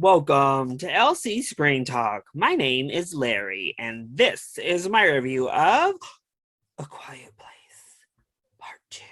Welcome to LC Screen Talk. My name is Larry, and this is my review of A Quiet Place Part 2.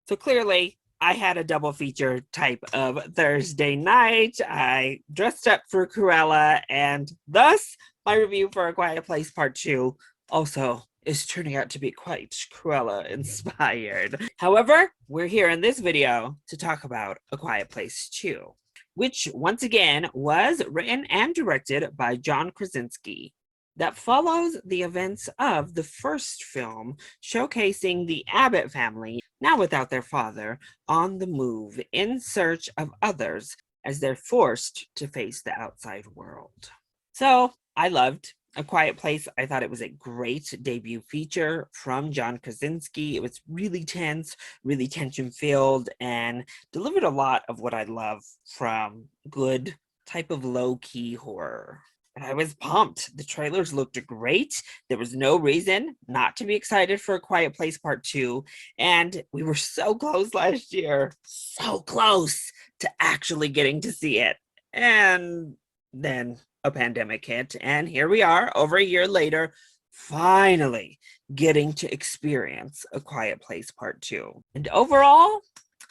So clearly, I had a double feature type of Thursday night. I dressed up for Cruella, and thus my review for A Quiet Place Part 2 also is turning out to be quite Cruella inspired. However, we're here in this video to talk about A Quiet Place 2, which once again was written and directed by John Krasinski, that follows the events of the first film, showcasing the Abbott family, now without their father, on the move in search of others as they're forced to face the outside world. So I loved A Quiet Place. I thought it was a great debut feature from John Krasinski. It was really tense, really tension filled, and delivered a lot of what I love from good type of low key horror. And I was pumped. The trailers looked great. There was no reason not to be excited for A Quiet Place Part 2. And we were so close last year, so close to actually getting to see it. And then a pandemic hit, and here we are over a year later, finally getting to experience A Quiet Place Part 2. And overall,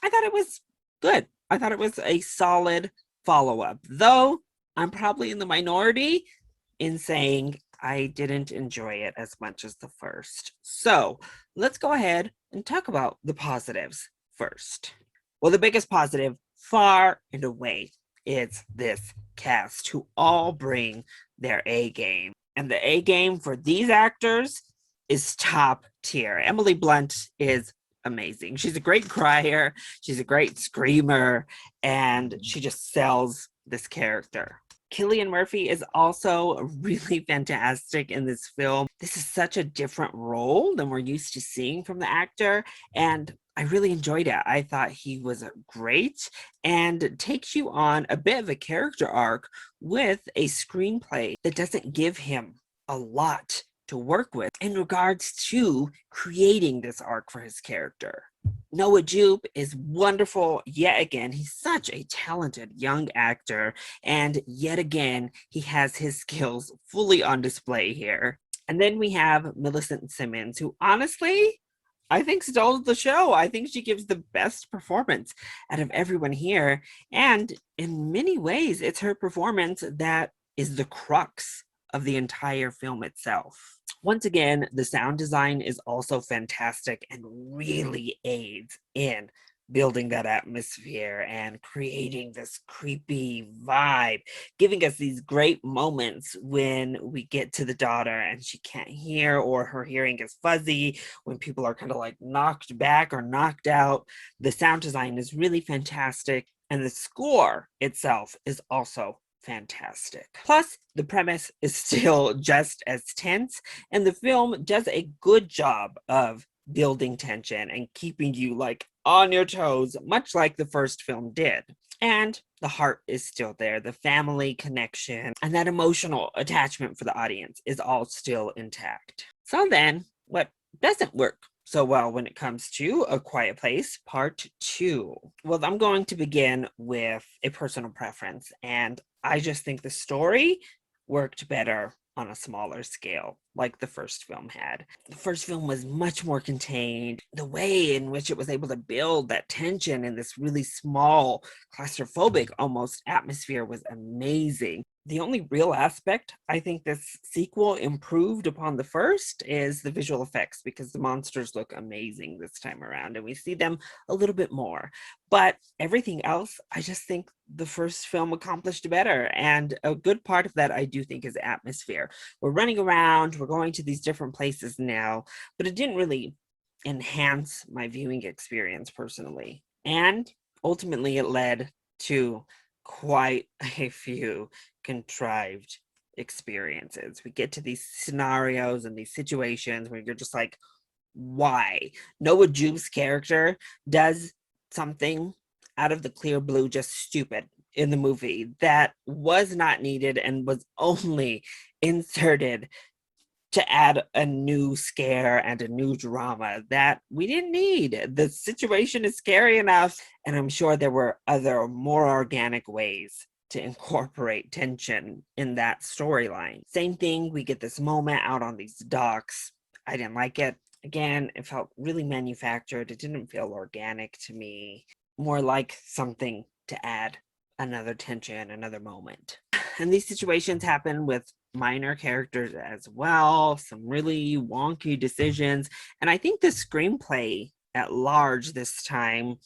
I thought it was good. I thought it was a solid follow-up, though I'm probably in the minority in saying I didn't enjoy it as much as the first. So let's go ahead and talk about the positives first. Well, the biggest positive, far and away, is this cast who all bring their A game. And the A game for these actors is top tier. Emily Blunt is amazing. She's a great crier, she's a great screamer, and she just sells this character. Cillian Murphy is also really fantastic in this film. This is such a different role than we're used to seeing from the actor, and I really enjoyed it. I thought he was great and takes you on a bit of a character arc with a screenplay that doesn't give him a lot to work with in regards to creating this arc for his character. Noah Jupe is wonderful yet again. He's such a talented young actor, and yet again, he has his skills fully on display here. And then we have Millicent Simmons, who honestly, I think stole the show. I think she gives the best performance out of everyone here. And in many ways, it's her performance that is the crux of the entire film itself. Once again, the sound design is also fantastic and really aids in building that atmosphere and creating this creepy vibe, giving us these great moments when we get to the daughter and she can't hear or her hearing is fuzzy, when people are kind of like knocked back or knocked out. The sound design is really fantastic, and the score itself is also fantastic. Plus, the premise is still just as tense, and the film does a good job of building tension and keeping you like on your toes, much like the first film did. And the heart is still there. The family connection and that emotional attachment for the audience is all still intact. So then, what doesn't work so well when it comes to A Quiet Place Part 2? Well, I'm going to begin with a personal preference, and I just think the story worked better on a smaller scale, like the first film had. The first film was much more contained. The way in which it was able to build that tension in this really small, claustrophobic almost atmosphere was amazing. The only real aspect I think this sequel improved upon the first is the visual effects, because the monsters look amazing this time around and we see them a little bit more. But everything else, I just think the first film accomplished better. And a good part of that, I do think, is atmosphere. We're running around, we're going to these different places now, but it didn't really enhance my viewing experience personally. And ultimately, it led to quite a few contrived experiences. We get to these scenarios and these situations where you're just like, why? Noah Jupe's character does something out of the clear blue just stupid in the movie that was not needed and was only inserted to add a new scare and a new drama that we didn't need. The situation is scary enough, and I'm sure there were other more organic ways to incorporate tension in that storyline. Same thing, we get this moment out on these docks. I didn't like it. Again, it felt really manufactured. It didn't feel organic to me. More like something to add another tension, another moment. And these situations happen with minor characters as well, some really wonky decisions. And I think the screenplay at large this time,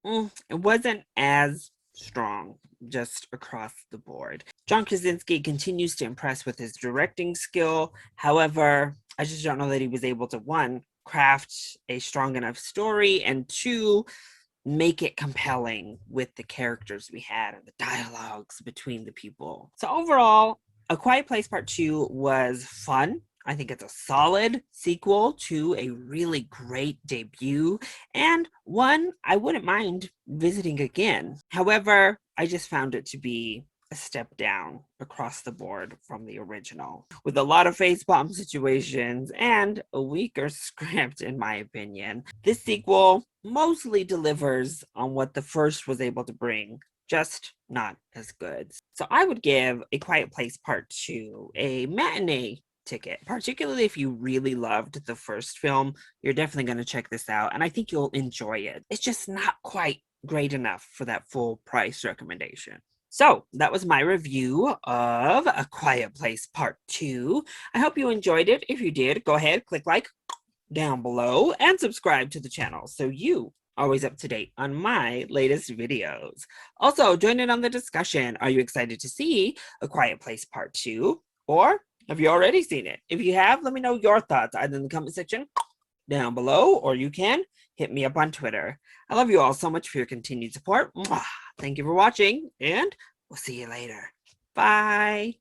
it wasn't as strong just across the board. John Krasinski continues to impress with his directing skill. However, I just don't know that he was able to, one, craft a strong enough story, and two, make it compelling with the characters we had and the dialogues between the people. So overall, A Quiet Place Part 2 was fun. I think it's a solid sequel to a really great debut, and one I wouldn't mind visiting again. However, I just found it to be a step down across the board from the original, with a lot of facepalm situations and a weaker script, in my opinion. This sequel mostly delivers on what the first was able to bring, just not as good. So I would give A Quiet Place Part 2 a matinee ticket, particularly if you really loved the first film. You're definitely going to check this out, and I think you'll enjoy it. It's just not quite great enough for that full price recommendation. So that was my review of A Quiet Place Part 2. I hope you enjoyed it. If you did, go ahead, click like down below and subscribe to the channel so you are always up to date on my latest videos. Also, join in on the discussion. Are you excited to see A Quiet Place Part 2? Or have you already seen it? If you have, let me know your thoughts either in the comment section down below, or you can hit me up on Twitter. I love you all so much for your continued support. Thank you for watching, and we'll see you later. Bye.